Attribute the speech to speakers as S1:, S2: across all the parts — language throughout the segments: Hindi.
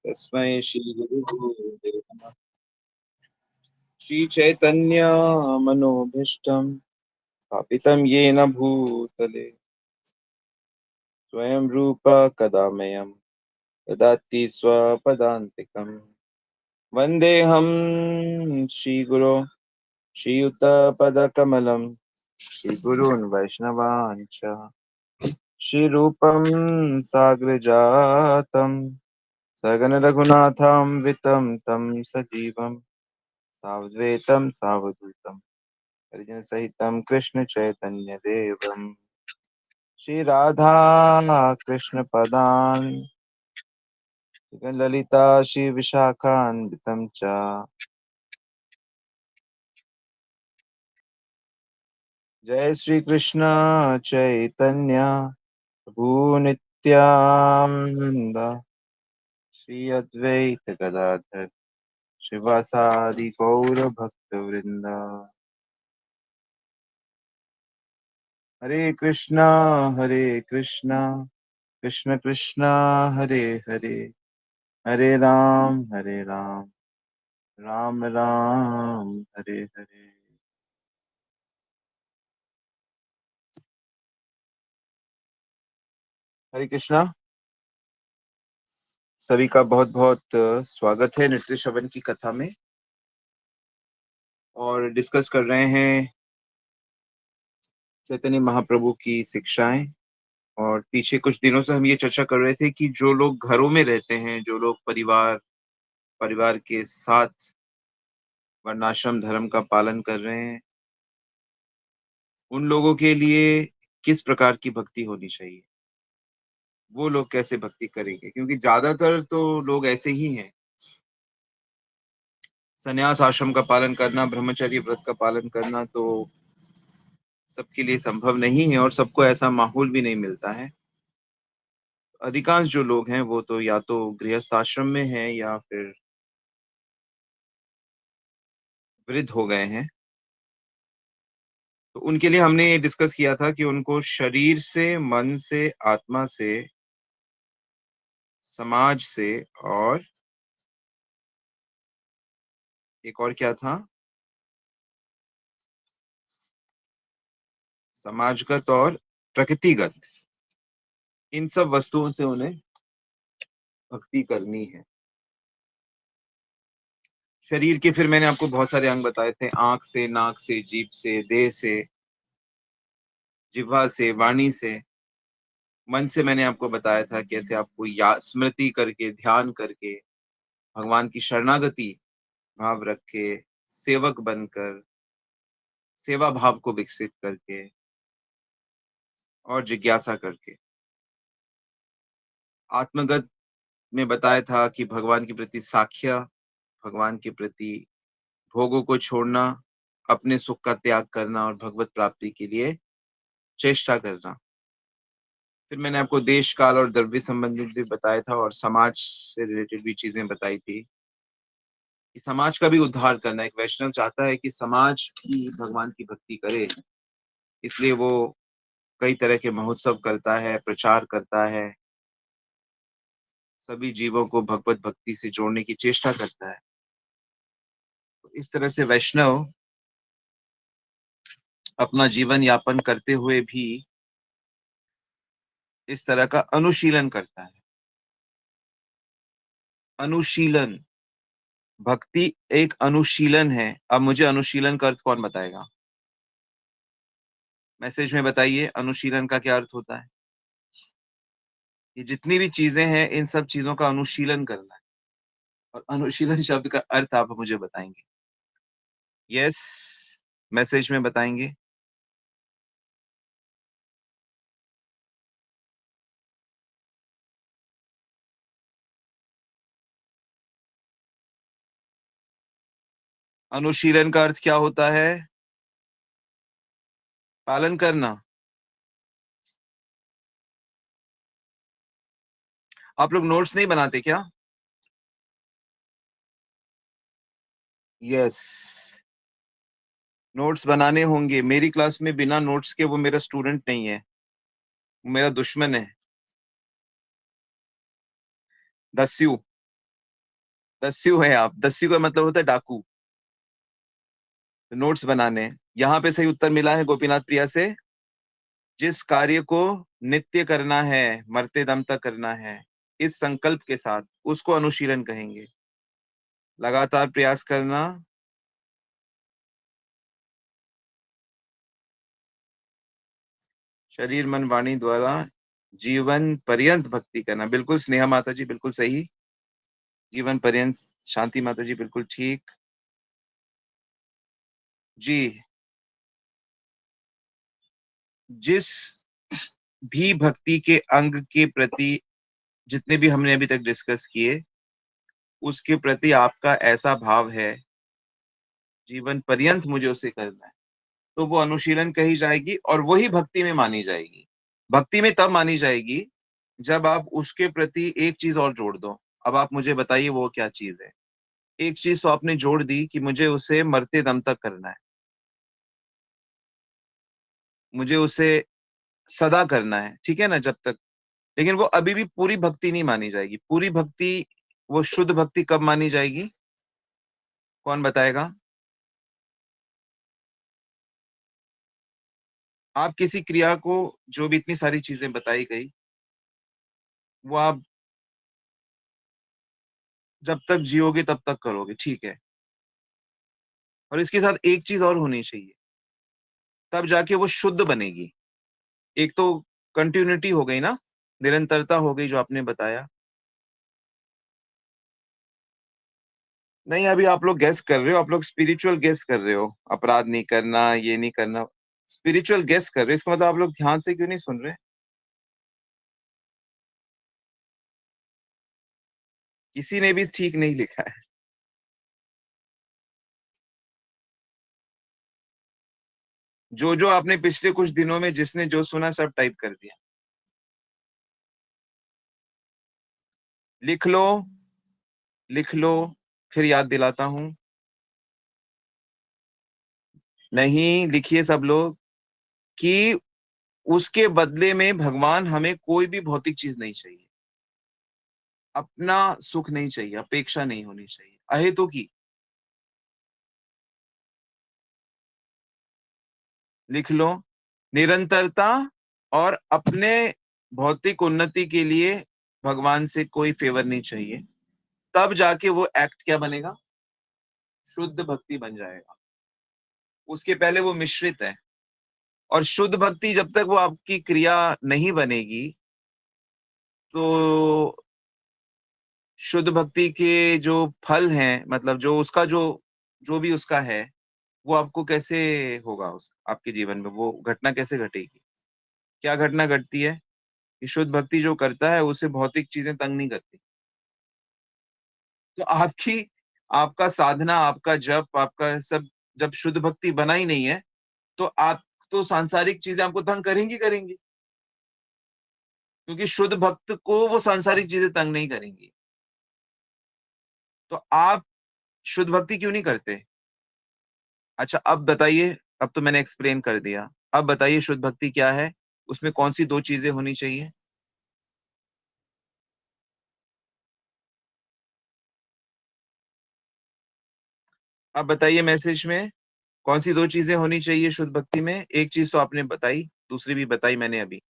S1: तस्मै श्री गुरुदेव नमः। श्री चैतन्य मनोभीष्टं स्थापितं येन भूतले स्वयं रूप कदा मह्यं ददाति स्वपदान्तिकं। वन्देऽहं श्रीगुरो श्रीयुतपदकमलं श्रीगुरून् वैष्णवान् च श्रीरूपं साग्रजातं सगन रघुनाथामृतं तं सजीवं सावद्वैतं सावधूतं हरिजन सहितं कृष्ण चैतन्य देवम श्री राधा कृष्ण पदान ललिता श्री विशाखान्वितं च। जय श्री कृष्ण चैतन्य प्रभु नित्यानंद श्री अद्वैत गदाधर शिवासादि गौर भक्त वृंद। हरे कृष्णा कृष्ण कृष्ण हरे हरे हरे राम राम राम हरे हरे। हरे कृष्णा। सभी का बहुत बहुत स्वागत है नृत्य श्रवण की कथा में। और डिस्कस कर रहे हैं चैतन्य महाप्रभु की शिक्षाएं। और पीछे कुछ दिनों से हम ये चर्चा कर रहे थे कि जो लोग घरों में रहते हैं, जो लोग परिवार के साथ वर्णाश्रम धर्म का पालन कर रहे हैं, उन लोगों के लिए किस प्रकार की भक्ति होनी चाहिए, वो लोग कैसे भक्ति करेंगे। क्योंकि ज्यादातर तो लोग ऐसे ही हैं। संन्यास आश्रम का पालन करना, ब्रह्मचर्य व्रत का पालन करना तो सबके लिए संभव नहीं है और सबको ऐसा माहौल भी नहीं मिलता है। अधिकांश जो लोग हैं वो तो या तो गृहस्थ आश्रम में हैं या फिर वृद्ध हो गए हैं। तो उनके लिए हमने ये डिस्कस किया था कि उनको शरीर से, मन से, आत्मा से, समाज से और एक और क्या था, समाजगत और प्रकृतिगत, इन सब वस्तुओं से उन्हें भक्ति करनी है। शरीर के फिर मैंने आपको बहुत सारे अंग बताए थे, आंख से, नाक से, जीभ से, देह से, जिह्वा से, वाणी से। मन से मैंने आपको बताया था कैसे आपको या स्मृति करके, ध्यान करके, भगवान की शरणागति भाव रख के, सेवक बनकर, सेवा भाव को विकसित करके और जिज्ञासा करके। आत्मगत में बताया था कि भगवान के प्रति साख्य, भगवान के प्रति भोगों को छोड़ना, अपने सुख का त्याग करना और भगवत प्राप्ति के लिए चेष्टा करना। फिर मैंने आपको देश काल और द्रव्य संबंधित भी बताया था और समाज से रिलेटेड भी चीजें बताई थी कि समाज का भी उद्धार करना। एक वैष्णव चाहता है कि समाज की भगवान की भक्ति करे, इसलिए वो कई तरह के महोत्सव करता है, प्रचार करता है, सभी जीवों को भगवत भक्ति से जोड़ने की चेष्टा करता है। तो इस तरह से वैष्णव अपना जीवन यापन करते हुए भी इस तरह का अनुशीलन करता है। अनुशीलन, भक्ति एक अनुशीलन है। अब मुझे अनुशीलन का अर्थ कौन बताएगा? मैसेज में बताइए, अनुशीलन का क्या अर्थ होता है? ये जितनी भी चीजें हैं, इन सब चीजों का अनुशीलन करना है। और अनुशीलन शब्द का अर्थ आप मुझे बताएंगे? यस, मैसेज में बताएंगे। अनुशीलन का अर्थ क्या होता है? पालन करना। आप लोग नोट्स नहीं बनाते क्या? यस, नोट्स बनाने होंगे। मेरी क्लास में बिना नोट्स के वो मेरा स्टूडेंट नहीं है, वो मेरा दुश्मन है। दस्यु, दस्यु है आप। दस्यु का मतलब होता है डाकू, नोट्स बनाने। यहाँ पे सही उत्तर मिला है गोपीनाथ प्रिया से। जिस कार्य को नित्य करना है, मरते दम तक करना है, इस संकल्प के साथ, उसको अनुशीलन कहेंगे। लगातार प्रयास करना, शरीर मन वाणी द्वारा जीवन पर्यंत भक्ति करना। बिल्कुल स्नेहा माता जी, बिल्कुल सही। जीवन पर्यंत। शांति माता जी बिल्कुल ठीक। जी। जिस भी भक्ति के अंग के प्रति, जितने भी हमने अभी तक डिस्कस किए, उसके प्रति आपका ऐसा भाव है, जीवन पर्यंत मुझे उसे करना है, तो वो अनुशीलन कही जाएगी और वही भक्ति में मानी जाएगी। भक्ति में तब मानी जाएगी जब आप उसके प्रति एक चीज और जोड़ दो। अब आप मुझे बताइए वो क्या चीज है। एक चीज तो आपने जोड़ दी कि मुझे उसे मरते दम तक करना है, मुझे उसे सदा करना है, ठीक है ना, जब तक। लेकिन वो अभी भी पूरी भक्ति नहीं मानी जाएगी। पूरी भक्ति, वो शुद्ध भक्ति कब मानी जाएगी? कौन बताएगा? आप किसी क्रिया को, जो भी इतनी सारी चीजें बताई गई, वो आप जब तक जियोगे तब तक करोगे, ठीक है। और इसके साथ एक चीज और होनी चाहिए, तब जाके वो शुद्ध बनेगी। एक तो कंटिन्यूटी हो गई ना, निरंतरता हो गई जो आपने बताया। नहीं, अभी आप लोग गेस कर रहे हो, आप लोग स्पिरिचुअल गेस कर रहे हो। अपराध नहीं करना, ये नहीं करना, स्पिरिचुअल गेस कर रहे हो। इसका मतलब आप लोग ध्यान से क्यों नहीं सुन रहे? किसी ने भी ठीक नहीं लिखा है। जो जो आपने पिछले कुछ दिनों में जिसने जो सुना सब टाइप कर दिया। लिख लो, लिख लो, फिर याद दिलाता हूं। नहीं, लिखिए सब लोग कि उसके बदले में भगवान हमें कोई भी भौतिक चीज नहीं चाहिए। अपना सुख नहीं चाहिए, अपेक्षा नहीं होनी चाहिए अहेतु की। लिख लो, निरंतरता और अपने भौतिक उन्नति के लिए भगवान से कोई फेवर नहीं चाहिए। तब जाके वो एक्ट क्या बनेगा? शुद्ध भक्ति बन जाएगा। उसके पहले वो मिश्रित है। और शुद्ध भक्ति जब तक वो आपकी क्रिया नहीं बनेगी, तो शुद्ध भक्ति के जो फल हैं, मतलब जो उसका जो जो भी उसका है, वो आपको कैसे होगा, उस आपके जीवन में वो घटना कैसे घटेगी? क्या घटना घटती है कि शुद्ध भक्ति जो करता है उसे भौतिक चीजें तंग नहीं करती। तो आपकी, आपका साधना, आपका जप, आपका सब जब शुद्ध भक्ति बना ही नहीं है, तो आप, तो सांसारिक चीजें आपको तंग करेंगी करेंगी। क्योंकि शुद्ध भक्त को वो सांसारिक चीजें तंग नहीं करेंगी। तो आप शुद्ध भक्ति क्यों नहीं करते? अच्छा, अब बताइए। अब तो मैंने एक्सप्लेन कर दिया। अब बताइए शुद्ध भक्ति क्या है, उसमें कौन सी दो चीजें होनी चाहिए? अब बताइए मैसेज में कौन सी दो चीजें होनी चाहिए शुद्ध भक्ति में। एक चीज तो आपने बताई, दूसरी भी बताई मैंने अभी।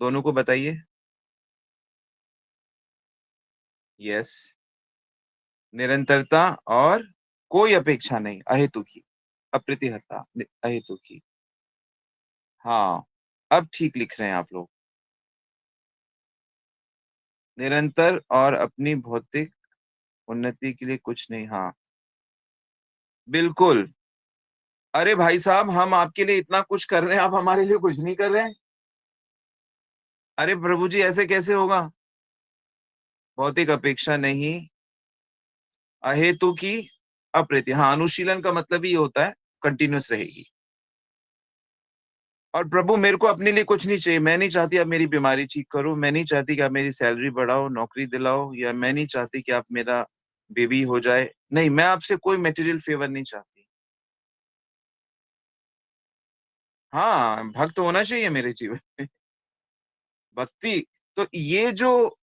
S1: दोनों को बताइए। यस। निरंतरता और कोई अपेक्षा नहीं, अहेतु की, अप्रतिहता, अहेतु की। हाँ, अब ठीक लिख रहे हैं आप लोग। निरंतर और अपनी भौतिक उन्नति के लिए कुछ नहीं, हाँ, बिल्कुल। अरे भाई साहब, हम आपके लिए इतना कुछ कर रहे हैं, आप हमारे लिए कुछ नहीं कर रहे हैं। अरे प्रभु जी, ऐसे कैसे होगा? भौतिक अपेक्षा नहीं, अहेतु की, अप्रति, हाँ, अनुशीलन का मतलब ही होता है कंटिन्यूअस रहेगी। और प्रभु, मेरे को अपने लिए कुछ नहीं चाहिए। मैं नहीं चाहती आप मेरी बीमारी ठीक करो, मैं नहीं चाहती कि आप मेरी सैलरी बढ़ाओ, नौकरी दिलाओ, या मैं नहीं चाहती कि आप मेरा बेबी हो जाए। नहीं, मैं आपसे कोई मटेरियल फेवर नहीं चाहती। हाँ, भक्त होना चाहिए मेरे जीवन में। भक्ति, तो ये जो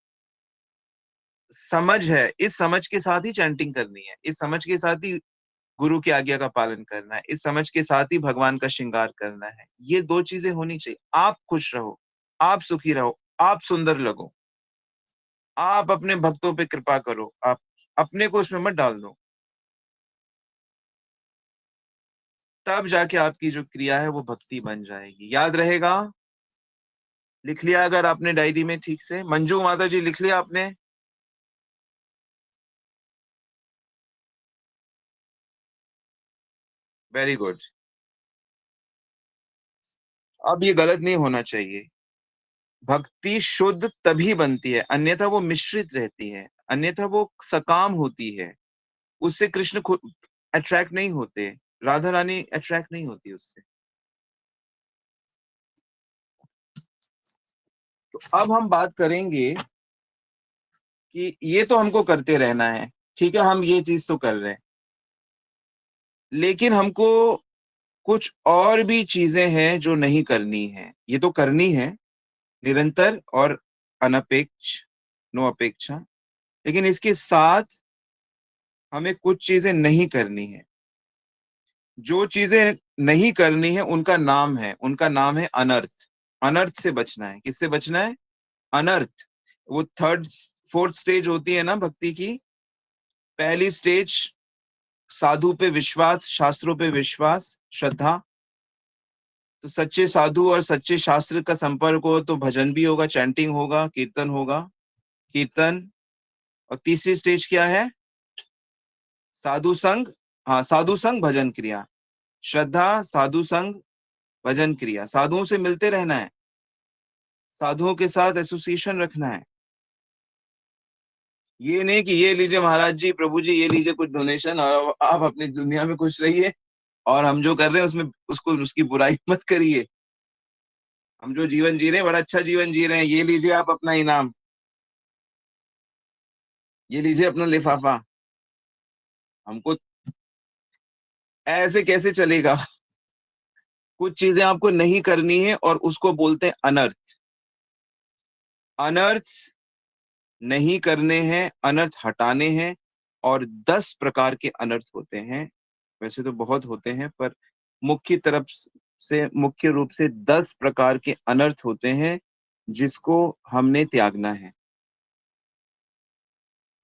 S1: समझ है, इस समझ के साथ ही चैंटिंग करनी है, इस समझ के साथ ही गुरु की आज्ञा का पालन करना है, इस समझ के साथ ही भगवान का श्रृंगार करना है। ये दो चीजें होनी चाहिए। आप खुश रहो, आप सुखी रहो, आप सुंदर लगो, आप अपने भक्तों पे कृपा करो, आप अपने को उसमें मत डाल दो। तब जाके आपकी जो क्रिया है वो भक्ति बन जाएगी। याद रहेगा? लिख लिया अगर आपने डायरी में ठीक से? मंजू माता जी, लिख लिया आपने? Very good. अब ये गलत नहीं होना चाहिए। भक्ति शुद्ध तभी बनती है, अन्यथा वो मिश्रित रहती है, अन्यथा वो सकाम होती है। उससे कृष्ण खुद अट्रैक्ट नहीं होते, राधा रानी अट्रैक्ट नहीं होती उससे। तो अब हम बात करेंगे कि ये तो हमको करते रहना है, ठीक है, हम ये चीज तो कर रहे हैं, लेकिन हमको कुछ और भी चीजें हैं जो नहीं करनी है। ये तो करनी है निरंतर और अनपेक्ष, नो अपेक्षा, लेकिन इसके साथ हमें कुछ चीजें नहीं करनी है। जो चीजें नहीं करनी है उनका नाम है अनर्थ। अनर्थ से बचना है। किससे बचना है? अनर्थ। वो थर्ड फोर्थ स्टेज होती है ना भक्ति की। पहली स्टेज साधु पे विश्वास, शास्त्रों पे विश्वास, श्रद्धा। तो सच्चे साधु और सच्चे शास्त्र का संपर्क हो तो भजन भी होगा, चैंटिंग होगा, कीर्तन होगा, कीर्तन। और तीसरी स्टेज क्या है? साधु संग। हाँ, साधु संग भजन क्रिया। श्रद्धा, साधु संग, भजन क्रिया। साधुओं से मिलते रहना है, साधुओं के साथ एसोसिएशन रखना है। ये नहीं कि ये लीजिए महाराज जी, प्रभु जी, ये लीजिए कुछ डोनेशन और आप अपनी दुनिया में खुश रहिए, और हम जो कर रहे हैं उसमें उसको उसकी बुराई मत करिए। हम जो जीवन जी रहे हैं बड़ा अच्छा जीवन जी रहे हैं, ये लीजिए आप अपना इनाम, ये लीजिए अपना लिफाफा। हमको ऐसे कैसे चलेगा? कुछ चीजें आपको नहीं करनी है और उसको बोलते हैं अनर्थ। अनर्थ नहीं करने हैं, अनर्थ हटाने हैं। और 10 प्रकार के अनर्थ होते हैं। वैसे तो बहुत होते हैं, पर मुख्य तरफ से मुख्य रूप से 10 प्रकार के अनर्थ होते हैं जिसको हमने त्यागना है।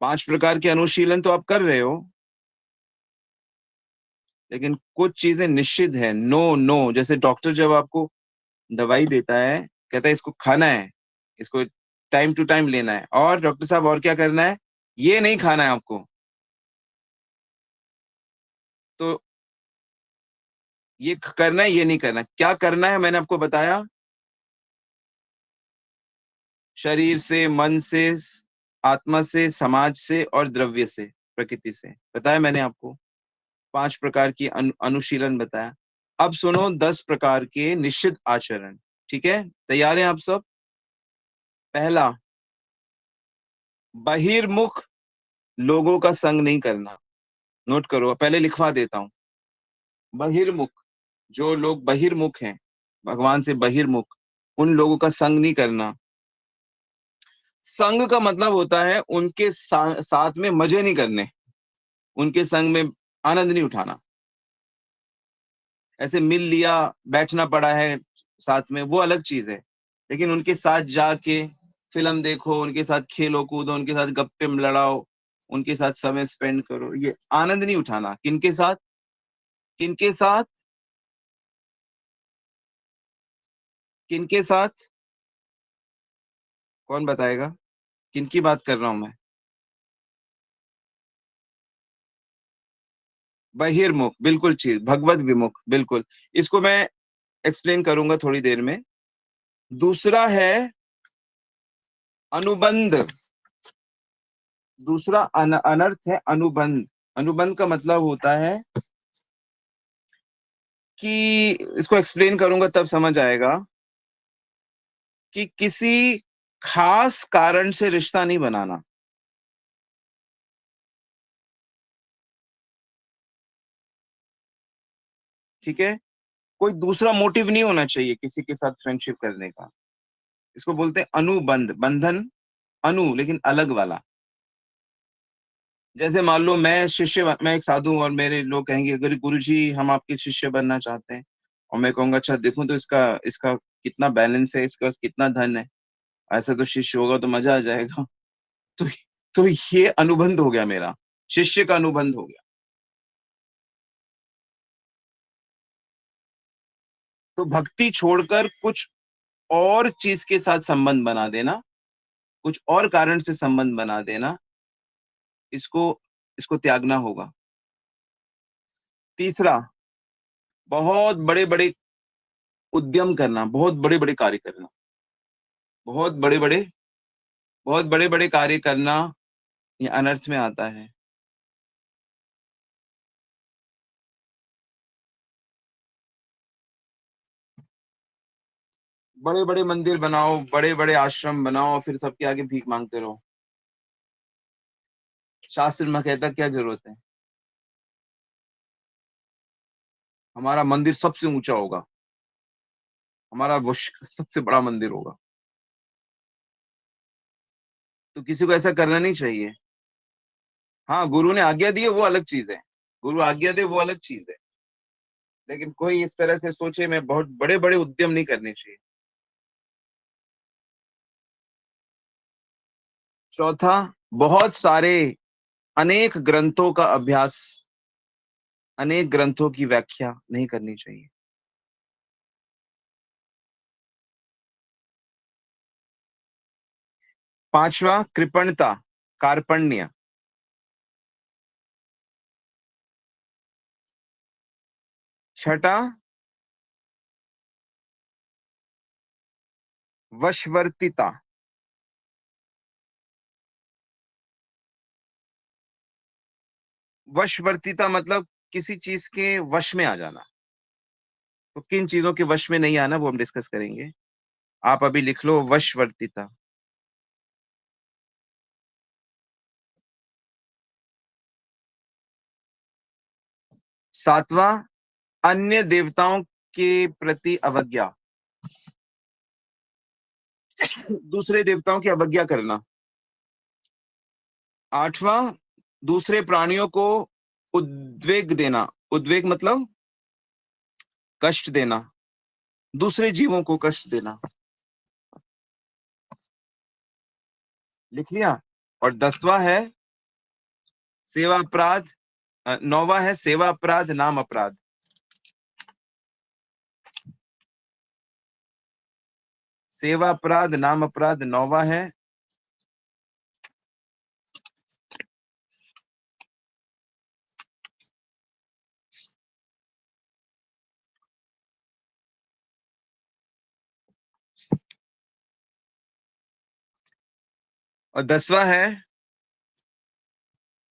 S1: 5 प्रकार के अनुशीलन तो आप कर रहे हो, लेकिन कुछ चीजें निश्चित है। नो नो, जैसे डॉक्टर जब आपको दवाई देता है, कहता है इसको खाना है, इसको टाइम टू टाइम लेना है, और डॉक्टर साहब और क्या करना है? ये नहीं खाना है आपको। तो ये करना है, ये नहीं करना है। क्या करना है मैंने आपको बताया। शरीर से, मन से, आत्मा से, समाज से और द्रव्य से, प्रकृति से बताया मैंने आपको। 5 प्रकार की अनुशीलन बताया। अब सुनो 10 प्रकार के निश्चित आचरण। ठीक है, तैयार हैं आप सब? पहला, बहिर्मुख लोगों का संग नहीं करना। नोट करो, पहले लिखवा देता हूं। बहिर्मुख, जो लोग बहिर्मुख हैं, भगवान से बहिर्मुख, उन लोगों का संग नहीं करना। संग का मतलब होता है उनके साथ में मजे नहीं करने, उनके संग में आनंद नहीं उठाना। ऐसे मिल लिया, बैठना पड़ा है साथ में, वो अलग चीज है। लेकिन उनके साथ जाके फिल्म देखो, उनके साथ खेलो कूदो, उनके साथ गप्पे लड़ाओ, उनके साथ समय स्पेंड करो, ये आनंद नहीं उठाना। किनके साथ? किनके साथ? किनके साथ? कौन बताएगा किनकी बात कर रहा हूं मैं? बहिर्मुख, बिल्कुल चीज, भगवत विमुख, बिल्कुल। इसको मैं एक्सप्लेन करूंगा थोड़ी देर में। दूसरा है अनुबंध। दूसरा अनर्थ है अनुबंध। अनुबंध का मतलब होता है कि, इसको एक्सप्लेन करूंगा तब समझ आएगा, कि किसी खास कारण से रिश्ता नहीं बनाना। ठीक है, कोई दूसरा मोटिव नहीं होना चाहिए किसी के साथ फ्रेंडशिप करने का। इसको बोलते हैं अनुबंध। बंधन, अनु लेकिन अलग वाला। जैसे मान लो मैं एक साधु हूं और मेरे लोग कहेंगे अगर गुरु जी हम आपके शिष्य बनना चाहते हैं, और मैं कहूंगा अच्छा देखूं तो इसका इसका कितना बैलेंस है, इसका कितना धन है, ऐसा तो शिष्य होगा तो मजा आ जाएगा। तो तो ये अनुबंध हो गया मेरा, शिष्य का अनुबंध हो गया। तो भक्ति छोड़कर कुछ और चीज के साथ संबंध बना देना, कुछ और कारण से संबंध बना देना, इसको इसको त्यागना होगा। तीसरा, बहुत बड़े बड़े उद्यम करना, बहुत बड़े बड़े कार्य करना, बहुत बड़े बड़े बहुत बड़े बड़े कार्य करना, ये अनर्थ में आता है। बड़े बड़े मंदिर बनाओ, बड़े बड़े आश्रम बनाओ, फिर सबके आगे भीख मांगते रहो। शास्त्र में कहता क्या जरूरत है, हमारा मंदिर सबसे ऊंचा होगा, हमारा सबसे बड़ा मंदिर होगा। तो किसी को ऐसा करना नहीं चाहिए। हाँ, गुरु ने आज्ञा दी है वो अलग चीज है, गुरु आज्ञा दे वो अलग चीज है, लेकिन कोई इस तरह से सोचे मैं बहुत बड़े बड़े उद्यम नहीं करने चाहिए। चौथा, बहुत सारे अनेक ग्रंथों का अभ्यास, अनेक ग्रंथों की व्याख्या नहीं करनी चाहिए। पांचवा, कृपणता, कार्पण्य। छठा, वशवर्तिता। वशवर्तिता मतलब किसी चीज के वश में आ जाना। तो किन चीजों के वश में नहीं आना वो हम डिस्कस करेंगे। आप अभी लिख लो वशवर्तिता। सातवां, अन्य देवताओं के प्रति अवज्ञा, दूसरे देवताओं की अवज्ञा करना। आठवां, दूसरे प्राणियों को उद्वेग देना, उद्वेग मतलब कष्ट देना, दूसरे जीवों को कष्ट देना। लिख लिया। और 10वां है सेवा अपराध, 9वां है सेवा अपराध नाम अपराध। सेवा अपराध नाम अपराध 9वां है। और 10वां है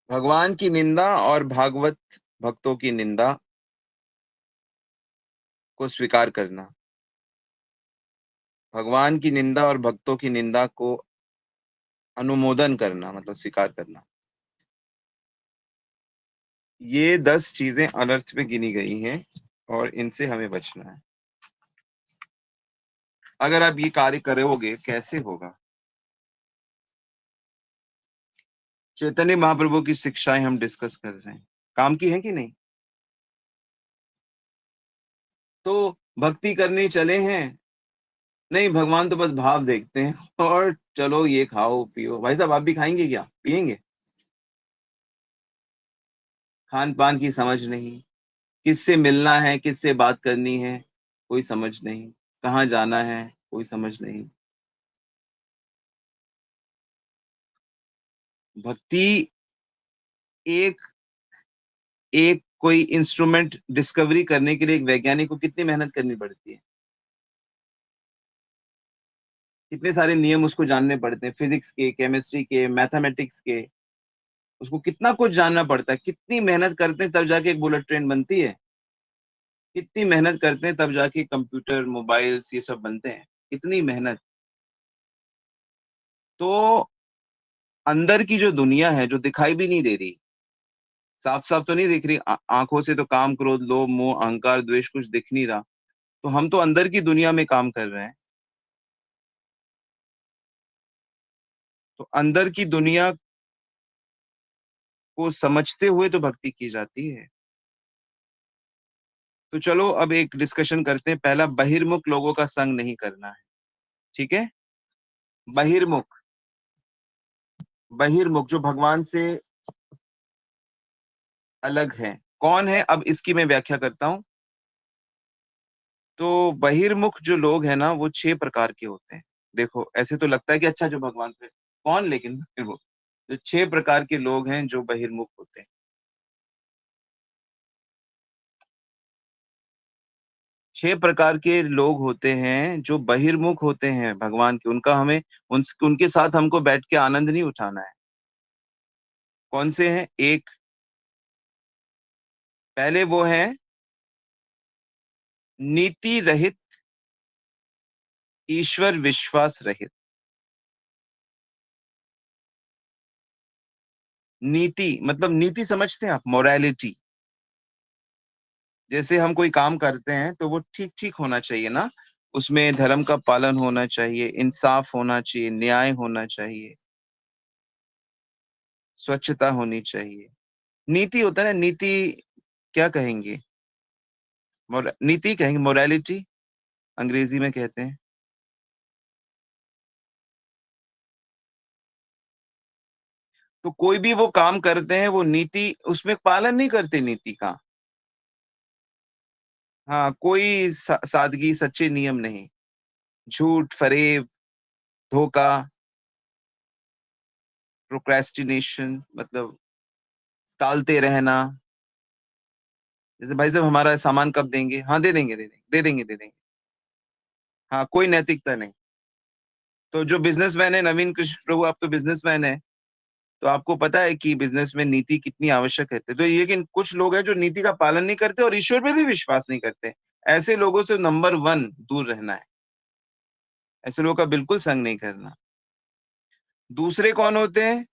S1: भगवान की निंदा और भागवत भक्तों की निंदा को स्वीकार करना। भगवान की निंदा और भक्तों की निंदा को अनुमोदन करना मतलब स्वीकार करना। ये 10 चीजें अनर्थ में गिनी गई हैं और इनसे हमें बचना है। अगर आप ये कार्य करोगे कैसे होगा? चैतन्य महाप्रभु की शिक्षाएं हम डिस्कस कर रहे हैं, काम की है कि नहीं? तो भक्ति करने चले हैं, नहीं भगवान तो बस भाव देखते हैं और चलो ये खाओ पियो। भाई साहब आप भी खाएंगे क्या पिएंगे? खान पान की समझ नहीं, किससे मिलना है किससे बात करनी है कोई समझ नहीं, कहाँ जाना है कोई समझ नहीं। भक्ति एक एक कोई इंस्ट्रूमेंट डिस्कवरी करने के लिए एक वैज्ञानिक को कितनी मेहनत करनी पड़ती है, कितने सारे नियम उसको जानने पड़ते हैं, फिजिक्स के, केमिस्ट्री के, मैथमेटिक्स के। उसको कितना कुछ जानना पड़ता है, कितनी मेहनत करते हैं तब जाके एक बुलेट ट्रेन बनती है, कितनी मेहनत करते हैं तब जाके कंप्यूटर मोबाइल्स ये सब बनते हैं, कितनी मेहनत। तो अंदर की जो दुनिया है जो दिखाई भी नहीं दे रही, साफ साफ तो नहीं दिख रही, आंखों से तो काम क्रोध लोभ मोह अहंकार द्वेष कुछ दिख नहीं रहा, तो हम तो अंदर की दुनिया में काम कर रहे हैं। तो अंदर की दुनिया को समझते हुए तो भक्ति की जाती है। तो चलो अब एक डिस्कशन करते हैं। पहला, बहिर्मुख लोगों का संग नहीं करना है। ठीक है? बहिर्मुख, बहिर्मुख जो भगवान से अलग है, कौन है? अब इसकी मैं व्याख्या करता हूँ। तो बहिर्मुख जो लोग हैं ना, वो 6 प्रकार के होते हैं। देखो, ऐसे तो लगता है कि अच्छा जो भगवान पे कौन, लेकिन बहिर्मुख जो 6 प्रकार के लोग हैं जो बहिर्मुख होते हैं। 6 प्रकार के लोग होते हैं जो बहिर्मुख होते हैं भगवान के। उनका हमें उनके साथ हमको बैठ के आनंद नहीं उठाना है। कौन से हैं? एक, पहले वो हैं नीति रहित, ईश्वर विश्वास रहित। नीति मतलब नीति समझते हैं आप? मोरालिटी। जैसे हम कोई काम करते हैं तो वो ठीक ठीक होना चाहिए ना, उसमें धर्म का पालन होना चाहिए, इंसाफ होना चाहिए, न्याय होना चाहिए, स्वच्छता होनी चाहिए। नीति होता है ना, नीति क्या कहेंगे? नीति कहेंगे, मोरालिटी अंग्रेजी में कहते हैं। तो कोई भी वो काम करते हैं, वो नीति उसमें पालन नहीं करते नीति का। हाँ, कोई सादगी, सच्चे नियम नहीं, झूठ, फरेब, धोखा, प्रोक्रेस्टिनेशन मतलब टालते रहना। जैसे भाई साहब हमारा सामान कब देंगे? हाँ, दे देंगे, दे देंगे, दे देंगे, दे देंगे। हाँ, कोई नैतिकता नहीं। तो जो बिजनेसमैन है, नवीन कृष्ण प्रभु, आप तो बिजनेसमैन है, तो आपको पता है कि बिजनेस में नीति कितनी आवश्यक है। तो लेकिन कुछ लोग हैं जो नीति का पालन नहीं करते और ईश्वर पे भी विश्वास नहीं करते। ऐसे लोगों से नंबर 1 दूर रहना है। ऐसे लोगों का बिल्कुल संग नहीं करना। दूसरे कौन होते हैं?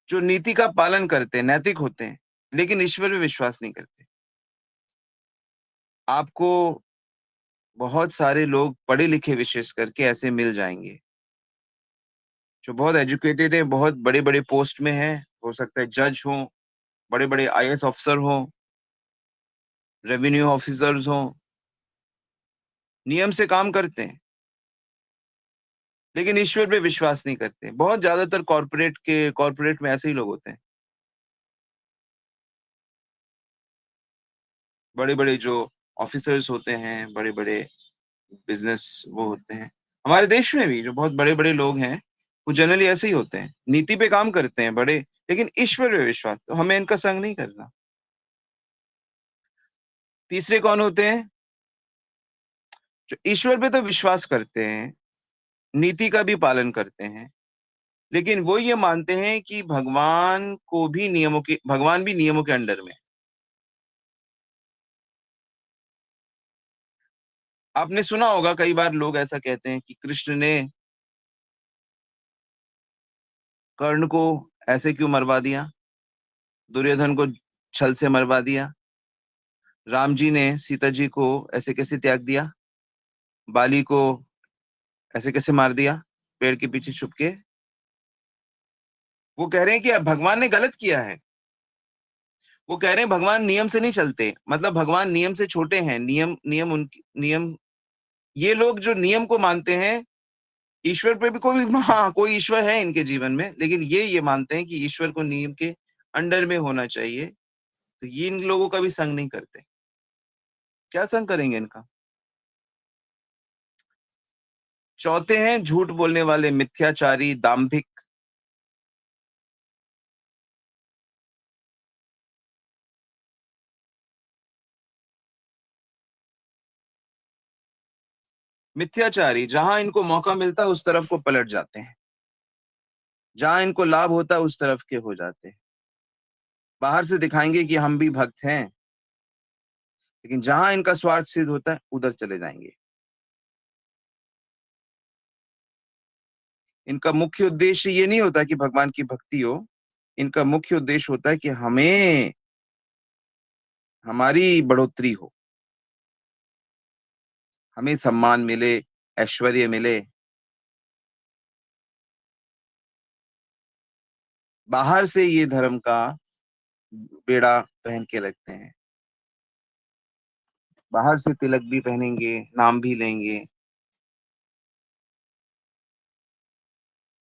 S1: जो नीति का पालन करते हैं, नैतिक होते हैं, लेकिन ईश्वर पे विश्वास नहीं करते। आपको बहुत सारे लोग पढ़े लिखे विशेष करके ऐसे मिल जाएंगे, जो बहुत एजुकेटेड है, बहुत बड़े बड़े पोस्ट में है। हो सकता है जज हो, बड़े बड़े आईएएस ऑफिसर हो, रेवेन्यू ऑफिसर्स हो, नियम से काम करते हैं, लेकिन ईश्वर पे विश्वास नहीं करते। बहुत ज्यादातर कॉर्पोरेट में ऐसे ही लोग होते हैं। बड़े बड़े जो ऑफिसर्स होते हैं, बड़े बड़े बिजनेस वो होते हैं, हमारे देश में भी जो बहुत बड़े बड़े लोग हैं, वो जनरली ऐसे ही होते हैं। नीति पे काम करते हैं बड़े, लेकिन ईश्वर पे विश्वास, तो हमें इनका संग नहीं करना। तीसरे कौन होते हैं? जो ईश्वर पे तो विश्वास करते हैं, नीति का भी पालन करते हैं, लेकिन वो ये मानते हैं कि भगवान भी नियमों के अंडर में है। आपने सुना होगा कई बार लोग ऐसा कहते हैं कि कृष्ण ने कर्ण को ऐसे क्यों मरवा दिया, दुर्योधन को छल से मरवा दिया, राम जी ने सीता जी को ऐसे कैसे त्याग दिया, बाली को ऐसे कैसे मार दिया पेड़ के पीछे छुप के। वो कह रहे हैं कि अब भगवान ने गलत किया है। वो कह रहे हैं भगवान नियम से नहीं चलते, मतलब भगवान नियम से छोटे हैं। नियम नियम उनकी नियम, ये लोग जो नियम को मानते हैं, ईश्वर पे भी हाँ, कोई ईश्वर है इनके जीवन में, लेकिन ये मानते हैं कि ईश्वर को नियम के अंडर में होना चाहिए। तो ये इन लोगों का भी संग नहीं करते। क्या संग करेंगे इनका? चौथे हैं झूठ बोलने वाले, मिथ्याचारी, दाम्भिक। मिथ्याचारी जहां इनको मौका मिलता है उस तरफ को पलट जाते हैं, जहां इनको लाभ होता है उस तरफ के हो जाते हैं। बाहर से दिखाएंगे कि हम भी भक्त हैं, लेकिन जहां इनका स्वार्थ सिद्ध होता है उधर चले जाएंगे। इनका मुख्य उद्देश्य ये नहीं होता कि भगवान की भक्ति हो। इनका मुख्य उद्देश्य होता है कि हमें हमारी बढ़ोतरी हो, हमें सम्मान मिले, ऐश्वर्य मिले। बाहर से ये धर्म का बेड़ा पहन के रखते हैं, बाहर से तिलक भी पहनेंगे, नाम भी लेंगे,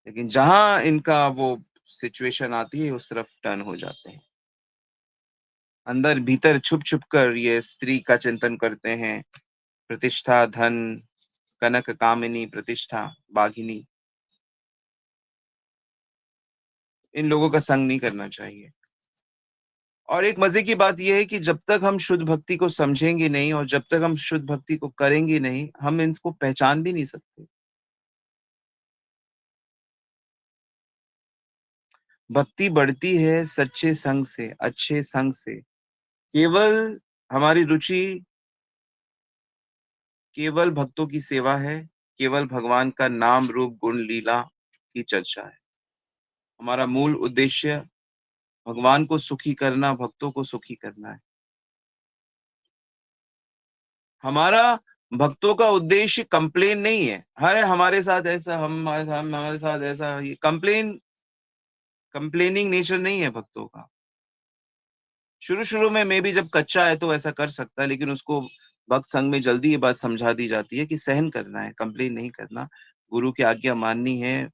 S1: लेकिन जहां इनका वो सिचुएशन आती है उस तरफ टर्न हो जाते हैं। अंदर भीतर छुप छुप कर ये स्त्री का चिंतन करते हैं, प्रतिष्ठा, धन, कनक, कामिनी, प्रतिष्ठा, बाघिनी। इन लोगों का संग नहीं करना चाहिए। और एक मजे की बात यह है कि जब तक हम शुद्ध भक्ति को समझेंगे नहीं और जब तक हम शुद्ध भक्ति को करेंगे नहीं, हम इनको पहचान भी नहीं सकते। भक्ति बढ़ती है सच्चे संग से, अच्छे संग से। केवल हमारी रुचि केवल भक्तों की सेवा है, केवल भगवान का नाम, रूप, गुण, लीला की चर्चा है। हमारा मूल उद्देश्य भगवान को सुखी करना, भक्तों को सुखी करना है। हमारा भक्तों का उद्देश्य कंप्लेन नहीं है, अरे हमारे साथ ऐसा, हमारे साथ ऐसा। ये कंप्लेनिंग नेचर नहीं है भक्तों का। शुरू शुरू में मे भी जब कच्चा है तो ऐसा कर सकता है, लेकिन उसको भक्त संग में जल्दी ये बात समझा दी जाती है कि सहन करना है, कंप्लेन नहीं करना, गुरु की आज्ञा माननी है,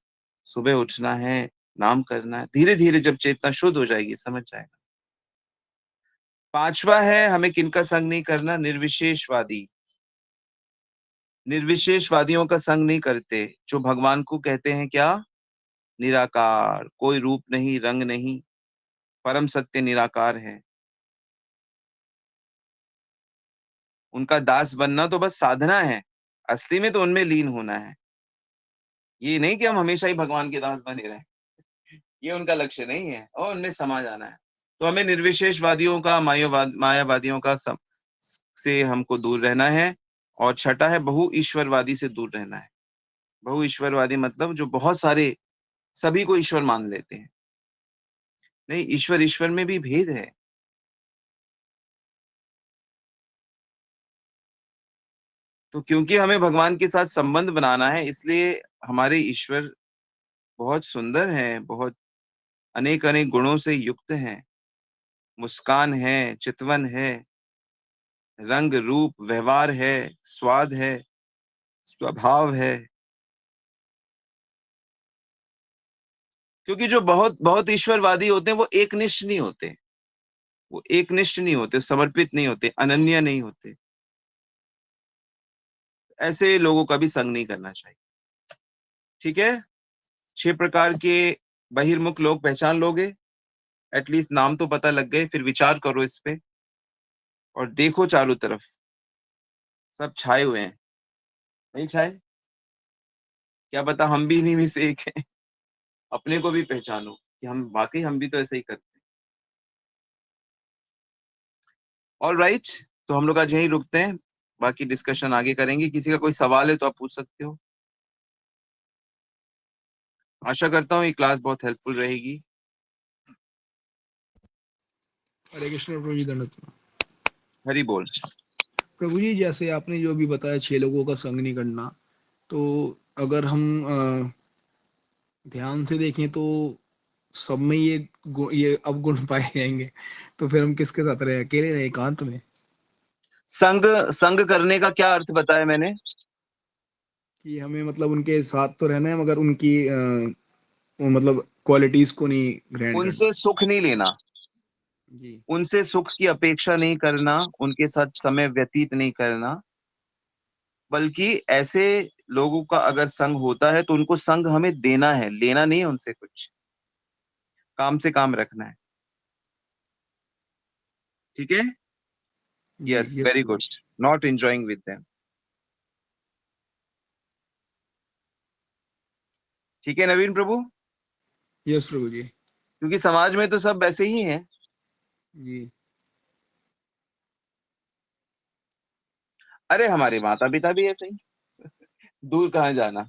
S1: सुबह उठना है, नाम करना है। धीरे धीरे जब चेतना शुद्ध हो जाएगी समझ जाएगा। पांचवा है हमें किनका संग नहीं करना, निर्विशेषवादी। निर्विशेषवादियों का संग नहीं करते, जो भगवान को कहते हैं क्या, निराकार, कोई रूप नहीं, रंग नहीं, परम सत्य निराकार है। उनका दास बनना तो बस साधना है, असली में तो उनमें लीन होना है। ये नहीं कि हम हमेशा ही भगवान के दास बने रहें, ये उनका लक्ष्य नहीं है, और उनमें समा जाना है। तो हमें निर्विशेषवादियों का, मायावादियों का से हमको दूर रहना है। और छठा है बहु ईश्वरवादी से दूर रहना है। बहु ईश्वरवादी मतलब जो बहुत सारे, सभी को ईश्वर मान लेते हैं। नहीं, ईश्वर ईश्वर में भी भेद है। तो क्योंकि हमें भगवान के साथ संबंध बनाना है, इसलिए हमारे ईश्वर बहुत सुंदर हैं, बहुत अनेक अनेक गुणों से युक्त हैं। मुस्कान है, चितवन है, रंग रूप व्यवहार है, स्वाद है, स्वभाव है। क्योंकि जो बहुत बहुत ईश्वरवादी होते हैं वो एकनिष्ठ नहीं होते, वो एकनिष्ठ नहीं होते, समर्पित नहीं होते, अनन्य नहीं होते। ऐसे लोगों का भी संग नहीं करना चाहिए। ठीक है, 6 प्रकार के बहिर्मुख लोग पहचान लोगे, एटलीस्ट नाम तो पता लग गए। फिर विचार करो इस पे और देखो चारों तरफ, सब छाए हुए हैं, नहीं छाए? क्या पता हम भी इन्हीं में से एक हैं। अपने को भी पहचानो कि हम वाकई, हम भी तो ऐसे ही करते हैं। ऑल राइट, तो हम लोग आज यहीं रुकते हैं, बाकी डिस्कशन आगे करेंगे। किसी का कोई सवाल है तो आप पूछ सकते हो। आशा करता हूँ ये क्लास बहुत हेल्पफुल रहेगी।
S2: हरे कृष्ण प्रभु जी, धन्यवाद।
S1: हरी बोल।
S2: प्रभु जी, जैसे आपने जो भी बताया 6 लोगों का संग नहीं करना, तो अगर हम ध्यान से देखें तो सब में ये अवगुण पाए जाएंगे, तो फिर हम किसके साथ रहे, अकेले रहे एकांत में?
S1: संग, संग करने का क्या अर्थ बताया मैंने?
S2: कि हमें मतलब उनके साथ तो रहना है, मगर उनकी वो मतलब क्वालिटीज को नहीं ग्रहण करना।
S1: उनसे सुख नहीं लेना,
S2: जी।
S1: उनसे सुख की अपेक्षा नहीं करना, उनके साथ समय व्यतीत नहीं करना, बल्कि ऐसे लोगों का अगर संग होता है तो उनको संग हमें देना है, लेना नहीं है उनसे कुछ। काम से काम रखना है। ठीक है।
S2: जी,
S1: yes,
S2: yes
S1: very
S2: Prabhu
S1: good.
S2: जी।
S1: Not enjoying with them. ठीक है नवीन प्रभु,
S2: यस प्रभु जी।
S1: क्योंकि समाज में तो सब वैसे ही हैं।
S2: जी।
S1: अरे हमारे माता पिता भी ऐसे ही, दूर कहाँ जाना।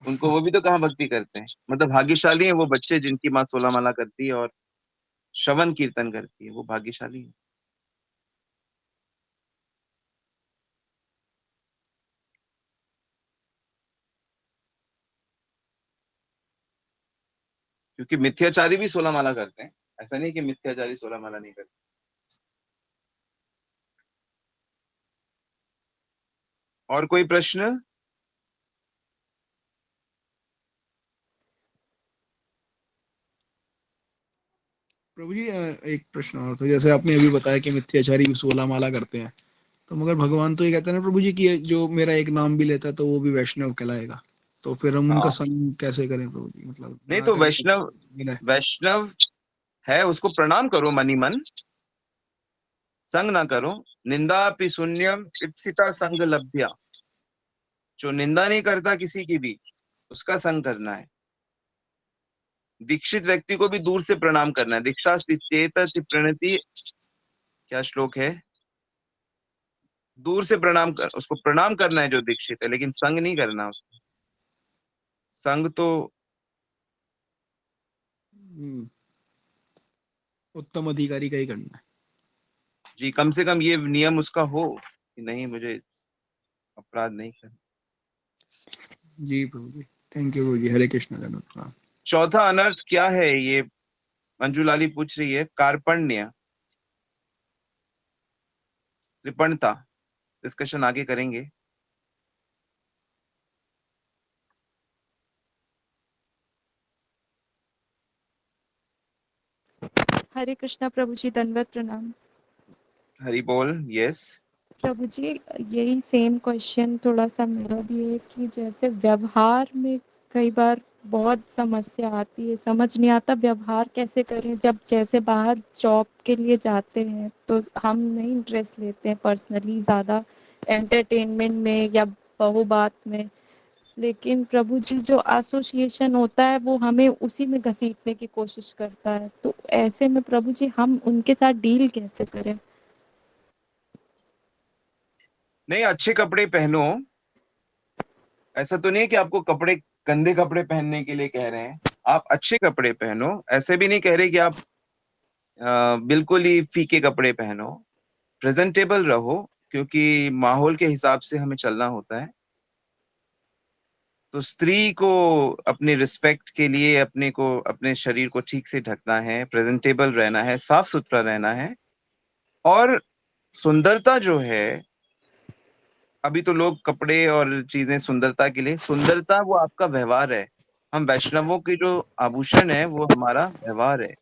S1: उनको, वो भी तो कहाँ भक्ति करते हैं। मतलब भाग्यशाली है वो बच्चे जिनकी माँ 16 माला करती है और श्रवण कीर्तन करती है, वो भाग्यशाली है। क्योंकि मिथ्याचारी भी 16 माला करते हैं, ऐसा नहीं कि मिथ्याचारी 16 माला नहीं करते। और कोई प्रश्न?
S2: प्रभु जी एक प्रश्न और था, जैसे आपने अभी बताया कि मिथ्याचारी भी 16 माला करते हैं, तो मगर भगवान तो ये कहते हैं ना प्रभु जी कि ये जो मेरा एक नाम भी लेता है तो वो भी वैष्णव कहलाएगा। तो फिर हम उनका
S1: हाँ,
S2: संग कैसे करें प्रभु जी, मतलब
S1: नहीं
S2: ना
S1: तो
S2: करें तो
S1: वैष्णव,
S2: मिले।
S1: वैष्णव है उसको प्रणाम करो मनी मन, संग ना करो। निंदा पि शून्यम इप्सिता संग लभ्या। जो निंदा नहीं करता किसी की भी, उसका संग करना है। दीक्षित व्यक्ति को भी दूर से प्रणाम करना है। दीक्षा चेत प्रणति, क्या श्लोक है, दूर से प्रणाम कर, उसको प्रणाम करना है जो दीक्षित है, लेकिन संग नहीं करना उसको। संग तो
S2: हम्म, उत्तम अधिकारी का ही करना है।
S1: जी, कम से कम ये नियम उसका हो कि नहीं, मुझे अपराध नहीं करना।
S2: जी प्रभु जी, थैंक यू प्रभु जी, हरे कृष्ण धन्यवाद।
S1: चौथा अनर्थ क्या है ये, मंजूलाली पूछ रही है। कार्पण्य, कृपणता। डिस्कशन आगे करेंगे।
S3: हरे कृष्णा प्रभु जी, दंडवत प्रणाम।
S1: हरि बोल। यस।
S3: प्रभु जी, यही सेम क्वेश्चन थोड़ा सा मेरा भी है कि जैसे व्यवहार में कई बार बहुत समस्या आती है, समझ नहीं आता व्यवहार कैसे करें। जब जैसे बाहर जॉब के लिए जाते हैं तो हम नहीं इंटरेस्ट लेते हैं पर्सनली ज़्यादा एंटरटेनमेंट में या बहुबात में, लेकिन प्रभु जी जो एसोसिएशन होता है वो हमें उसी में घसीटने की कोशिश करता है। तो ऐसे में प्रभु जी हम उनके साथ डील कैसे करें?
S1: नहीं, अच्छे कपड़े पहनो। ऐसा तो नहीं है कि आपको कपड़े, गंदे कपड़े पहनने के लिए कह रहे हैं। आप अच्छे कपड़े पहनो, ऐसे भी नहीं कह रहे कि आप बिल्कुल ही फीके कपड़े पहनो। प्रेजेंटेबल रहो, क्योंकि माहौल के हिसाब से हमें चलना होता है। तो स्त्री को अपनी रिस्पेक्ट के लिए अपने को, अपने शरीर को ठीक से ढकना है, प्रेजेंटेबल रहना है, साफ सुथरा रहना है। और सुंदरता जो है, अभी तो लोग कपड़े और चीजें सुंदरता के लिए, सुंदरता वो आपका व्यवहार है। हम वैष्णवों की जो आभूषण है वो हमारा व्यवहार है।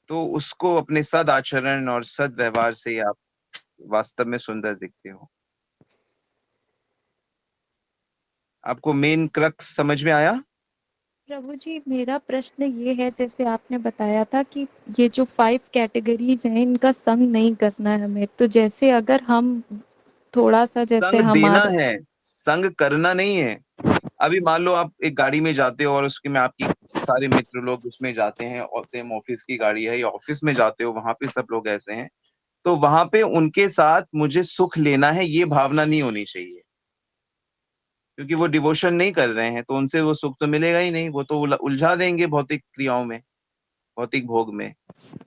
S1: तो उसको अपने सद आचरण और सद व्यवहार से आप वास्तव में सुंदर दिखते हो। आपको मेन क्रक्स समझ में आया?
S3: प्रभु जी, मेरा प्रश्न ये है, जैसे आपने बताया था कि ये जो 5 कैटेगरीज हैं इनका संग नहीं करना है हमें, तो जैसे अगर हम थोड़ा-सा जैसे
S1: संग देना
S3: हमारा
S1: है, संग करना नहीं है। अभी मान लो आप एक गाड़ी में जाते हो और उसके में आपकी सारे मित्र लोग उसमें जाते हैं, और सेम ऑफिस की गाड़ी है या ऑफिस में जाते हो, वहां पे सब लोग ऐसे हैं। तो वहां पे उनके साथ मुझे सुख लेना है, ये भावना नहीं होनी चाहिए। क्योंकि वो डिवोशन नहीं कर रहे हैं, तो उनसे वो सुख तो मिलेगा ही नहीं। वो तो उलझा देंगे भौतिक क्रियाओं में, भौतिक भोग में।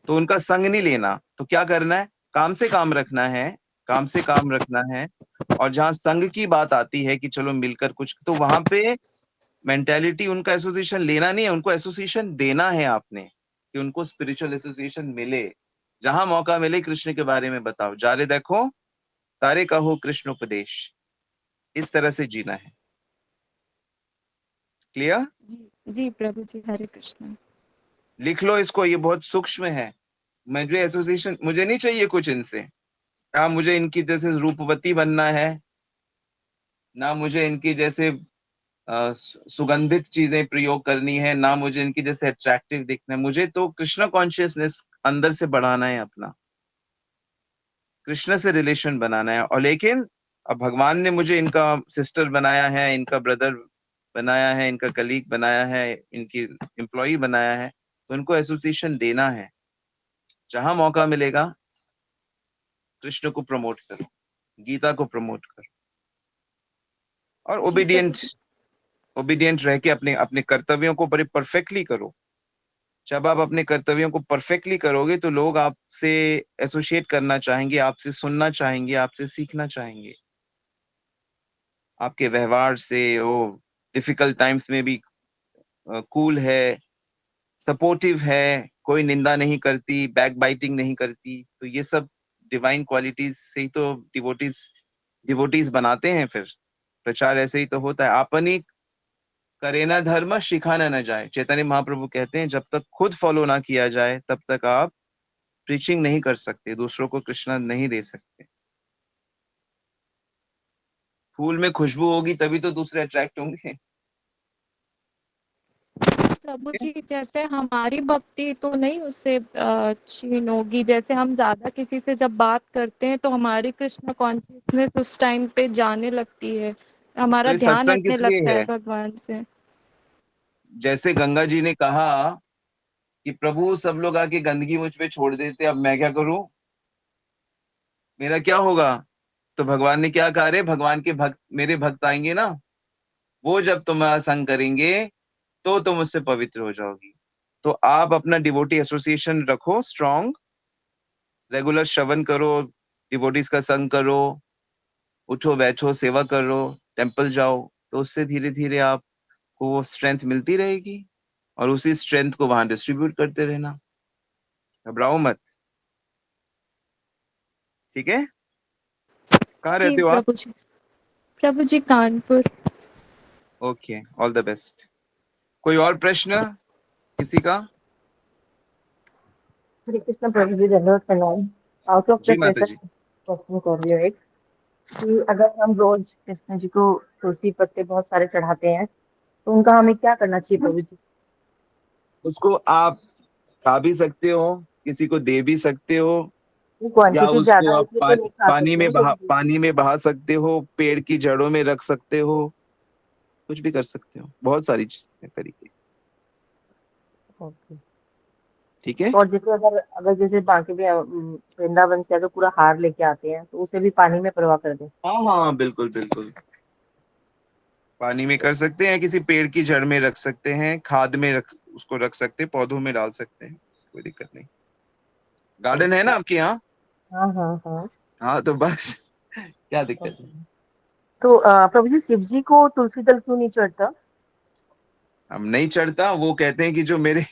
S1: तो उनका संग नहीं लेना। तो क्या करना है, काम से काम रखना है, काम से काम रखना है। और जहां संग की बात आती है कि चलो मिलकर कुछ, तो वहां पे मेंटेलिटी, उनका एसोसिएशन लेना नहीं है, उनको एसोसिएशन देना है आपने, कि उनको स्पिरिचुअल एसोसिएशन मिले। जहां मौका मिले कृष्ण के बारे में बताओ, जारे देखो तारे कहो कृष्ण उपदेश। इस तरह से जीना है। क्लियर?
S3: जी, जी प्रभु जी, हरे कृष्ण।
S1: लिख लो इसको, ये बहुत सूक्ष्म है। मुझे एसोसिएशन, मुझे नहीं चाहिए कुछ इनसे। ना मुझे इनकी जैसे रूपवती बनना है, ना मुझे इनकी जैसे सुगंधित चीजें प्रयोग करनी है, ना मुझे इनकी जैसे अट्रैक्टिव दिखना है। मुझे तो कृष्ण कॉन्शियसनेस अंदर से बढ़ाना है अपना, कृष्ण से रिलेशन बनाना है। और लेकिन अब भगवान ने मुझे इनका सिस्टर बनाया है, इनका ब्रदर बनाया है, इनका कलीग बनाया है, इनकी एम्प्लॉय बनाया है, तो इनको एसोसिएशन देना है। जहां मौका मिलेगा कृष्ण को प्रमोट करो, गीता को प्रमोट करो। और
S3: जी प्रभु
S1: ओबीडियंट,
S3: जी।
S1: ओबीडियंट रह के अपने अपने कर्तव्यों को बड़े परफेक्टली करो। जब आप अपने कर्तव्यों को परफेक्टली करोगे तो लोग आपसे एसोसिएट करना चाहेंगे, आपसे सुनना चाहेंगे, आपसे सीखना चाहेंगे। आपके व्यवहार से वो डिफिकल्ट टाइम्स में भी कूल है, सपोर्टिव है, कोई निंदा नहीं करती, बैक बाइटिंग नहीं करती, तो ये सब डिवाइन क्वालिटीज से ही तो डिवोटीज बनाते हैं। फिर प्रचार ऐसे ही तो होता है। आपनी करे ना धर्म सिखाना न जाए, चैतन्य महाप्रभु कहते हैं जब तक खुद फॉलो ना किया जाए तब तक आप प्रीचिंग नहीं कर सकते, दूसरों को कृष्णा नहीं दे सकते। फूल में खुशबू होगी तभी तो दूसरे अट्रैक्ट होंगे।
S3: प्रभु जी जैसे हमारी भक्ति तो नहीं उससे क्षीण होगी, जैसे हम ज्यादा किसी से जब बात करते हैं तो हमारी कृष्ण कॉन्शियसनेस उस टाइम पे जाने लगती है,
S1: तो
S3: हमारा
S1: ये
S3: ध्यान
S1: सत्संग
S3: हटने
S1: किस लिए
S3: लगता है
S1: है?
S3: भगवान से।
S1: जैसे गंगा जी ने कहा कि प्रभु सब लोग आके गंदगी मुझ पे छोड़ देते, अब मैं क्या करूं, मेरा क्या होगा? तो भगवान ने क्या कहा, रे भगवान के भक्त, मेरे भक्त आएंगे ना, वो जब तुम्हारा संग करेंगे तो तुम उससे पवित्र हो जाओगी। तो आप अपना डिवोटी एसोसिएशन रखो स्ट्रांग, रेगुलर श्रवण करो, डिवोटीज का संग करो, उठो बैठो सेवा करो, टेम्पल जाओ, तो उससे धीरे धीरे आपको वो स्ट्रेंथ मिलती रहेगी और उसी स्ट्रेंथ को वहां डिस्ट्रीब्यूट करते रहना। घबराओ मत, ठीक है? कहाँ
S3: जी
S1: रहते हो आप?
S3: Prabhu ji, Prabhu ji Kanpur.
S1: Okay, all the best. कोई और प्रश्न किसी का?
S4: हरे कृष्ण प्रभु जी, धन्यवाद प्रणाम। आउट ऑफ द
S1: जी माता
S4: क्वेश्चन
S1: जी।
S4: क्वेश्चन कर रही हूँ एक, कि अगर हम रोज कृष्ण जी को तुलसी पत्ते बहुत सारे चढ़ाते हैं तो उनका हमें क्या करना चाहिए प्रभु जी?
S1: उसको आप खा भी सकते हो, किसी को दे भी सकते हो,
S4: ये
S1: या
S4: क्वांटिटी
S1: उसको
S4: ज्यादा है
S1: आप
S4: इसलिए तो नहीं खा सकते ना प्रभु जी।
S1: पानी में बहा सकते हो, पेड़ की जड़ों में रख सकते हो, कुछ भी कर सकते हो, बहुत सारी तरीके।
S4: ओके।
S1: ठीक है।
S4: और जैसे अगर अगर जैसे बाकी भी वृंदावन से अगर पूरा हार लेके आते हैं तो उसे भी पानी में परवाह कर दें?
S1: हाँ हाँ, बिल्कुल बिल्कुल, पानी में कर सकते हैं, किसी पेड़ की जड़ में रख सकते हैं, खाद में उसको रख सकते हैं, पौधों में डाल सकते हैं, कोई दिक्कत नहीं। गार्डन है
S4: ओके।
S1: ना आपके यहाँ?
S4: हाँ हाँ हाँ।
S1: हाँ तो बस क्या दिक्कत है?
S4: ओके। तो प्रभु जी, शिव जी को तुलसी दल क्यों नहीं चढ़ता?
S1: हम नहीं चढ़ता, वो कहते हैं कि जो मेरे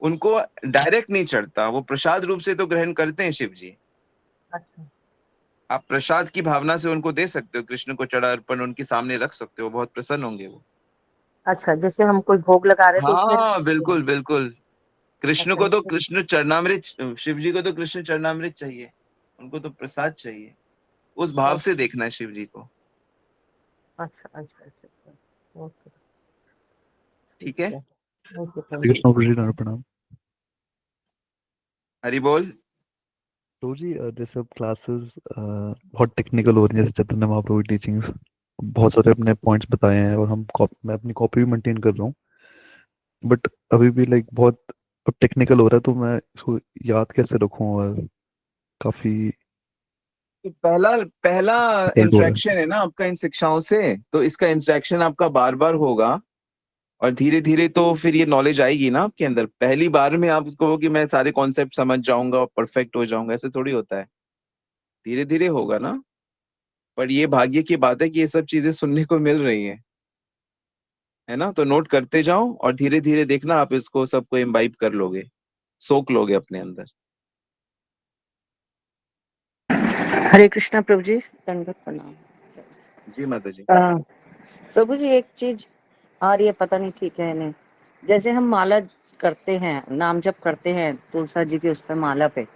S1: उनको डायरेक्ट नहीं चढ़ता, वो प्रसाद रूप से तो ग्रहण करते हैं शिव जी।
S4: अच्छा
S1: आप प्रसाद की भावना से उनको दे सकते हो, कृष्ण को चढ़ा अर्पण उनके सामने रख सकते हो, बहुत प्रसन्न होंगे वो।
S4: अच्छा, जैसे हम कोई भोग लगा रहे हैं तो उसमें रख
S1: हाँ
S4: सकते हैं?
S1: बिल्कुल बिल्कुल, कृष्ण
S4: अच्छा
S1: को तो
S4: जैसे।
S1: कृष्ण चरणामृत, शिव जी को तो कृष्ण चरणामृत चाहिए, उनको तो प्रसाद चाहिए। उस भाव से
S4: ओके।
S1: देखना है शिव जी को।
S4: अच्छा अच्छा अच्छा अच्छा। ओके। ठीक
S1: ठीक है।
S4: है। Okay,
S5: Hare
S4: thank you.
S5: Krishna Prabhu ji, Narayan प्रणाम।
S1: हरि बोल।
S5: प्रभु जी, जैसे अब क्लासेस बहुत टेक्निकल हो रही है, जैसे चैतन्य महाप्रभु की टीचिंग्स बहुत सारे अपने पॉइंट्स बताए हैं और मैं अपनी कॉपी भी मेंटेन कर रहा हूँ, बट अभी भी लाइक बहुत अब टेक्निकल हो रहा है, तो मैं इसको याद कैसे रखूँ? और काफी
S1: तो पहला पहला
S5: डिफिकल्ट हो रहा है।
S1: इंटरेक्शन है ना आपका इन शिक्षाओं से, तो इसका इंटरेक्शन आपका बार बार होगा और धीरे धीरे तो फिर ये नॉलेज आएगी ना आपके अंदर। पहली बार में आप कहो कि मैं सारे कॉन्सेप्ट समझ जाऊंगा और परफेक्ट हो जाऊंगा, ऐसे थोड़ी होता है, धीरे धीरे होगा ना। पर ये भाग्य की बात है कि ये सब चीजें सुनने को मिल रही है ना, तो नोट करते जाओ और धीरे धीरे देखना आप इसको सबको इम्बाइब कर लोगे, सोख लोगे अपने अंदर।
S4: हरे कृष्णा प्रभु जी, दंडवत प्रणाम।
S1: जी माता जी।
S4: प्रभु जी, एक चीज आ रही है, पता नहीं ठीक है नहीं। जैसे हम माला करते हैं, नाम जप करते हैं तुलसा जी के उस पर माला पे,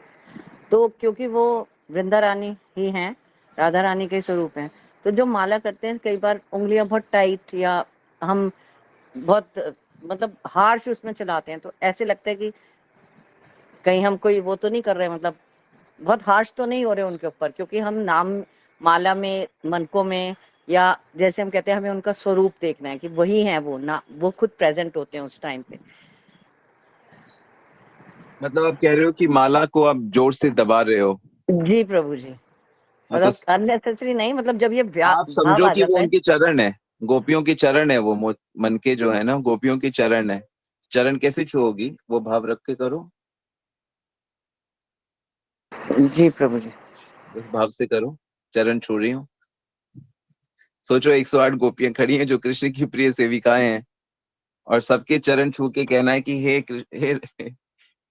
S4: तो क्योंकि वो वृंदा रानी ही हैं, राधा रानी के स्वरूप हैं, तो जो माला करते हैं कई बार उंगलियां बहुत टाइट या हम बहुत मतलब हार्श उसमें चलाते हैं, तो ऐसे लगता है कि कहीं हम कोई वो तो नहीं कर रहे, मतलब बहुत हार्श तो नहीं हो रहे उनके ऊपर, क्योंकि हम नाम माला में मनकों में, या जैसे हम कहते हैं हमें उनका स्वरूप देखना है कि वही है वो ना, वो खुद प्रेजेंट होते हैं उस टाइम पे।
S1: मतलब आप कह रहे हो कि माला को आप जोर से दबा रहे हो?
S4: जी प्रभु जी,
S1: हाँ तो
S4: मतलब अननेसेसरी नहीं, मतलब जब ये
S1: आप
S4: भाव
S1: समझो
S4: आ
S1: कि वो
S4: जाता है।
S1: उनके चरण है, गोपियों के चरण है वो, मन के जो है ना गोपियों के चरण है। चरण कैसे छुओगी, वो भाव रख के करो,
S4: जी प्रभु जी।
S1: उस भाव से करो। चरण छू रही हूँ, सोचो 108 गोपियां खड़ी हैं जो कृष्ण की प्रिय सेविकाएं हैं, और सबके चरण छू के कहना है कि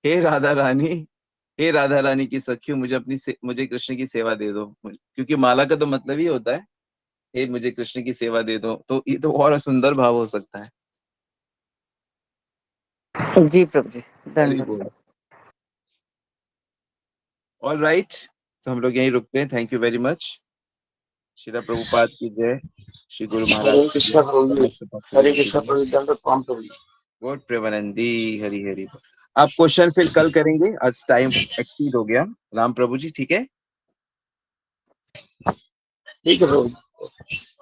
S1: हे राधा रानी, हे राधा रानी की सखियों, मुझे कृष्ण की सेवा दे दो। क्योंकि माला का तो मतलब ही होता है हे मुझे कृष्ण की सेवा दे दो, तो ये तो और सुंदर भाव हो सकता है।
S4: जी प्रभु जी,
S1: हरि
S4: धन्यवाद।
S1: बोल। ऑल राइट, तो हम लोग यहीं रुकते हैं। Thank you very much. Srila Prabhupada की जय, श्री गुरु महाराज
S6: हरे
S1: की
S6: कृष्णा
S1: जय,
S6: प्रभु जी,
S1: समस्त भक्त
S6: हरे
S1: लोगों की
S6: कृष्णा
S1: जय।
S6: प्रभु जी, दंडवत प्रणाम प्रभु जी।
S1: गॉड प्रेमानंदी। हरि हरि बोल। आप क्वेश्चन फिर कल करेंगे, आज टाइम एक्सीड हो गया। राम प्रभु जी, ठीक है।
S6: ठीक है प्रभु जी।